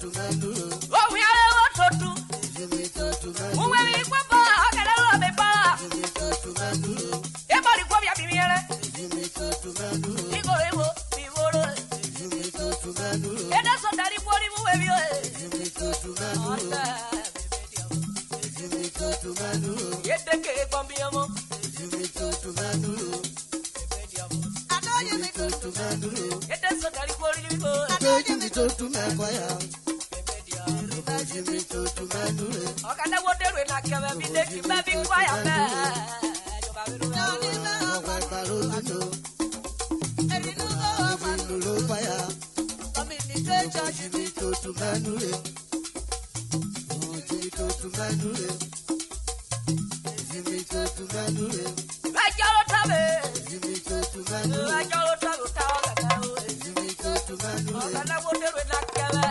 Oh, we are what to do. Who will be papa? I can love me, pa. Everybody go be a bimere. Igorebo, bivoro. And that's what daddy body will be. Get the cake from Biamo. I know you make to Manu. Get the so daddy body will go. I know you make to Maguire. Jimi Totumenure. Okada wote we na kebe bi de ki ba bi kwaya be. Jimi Totumenure. Jimi Totumenure. Jimi Totumenure. Ajalo tabe. Jimi Totumenure. Ajalo tabe tabe. Jimi Totumenure. Okada wote we na kebe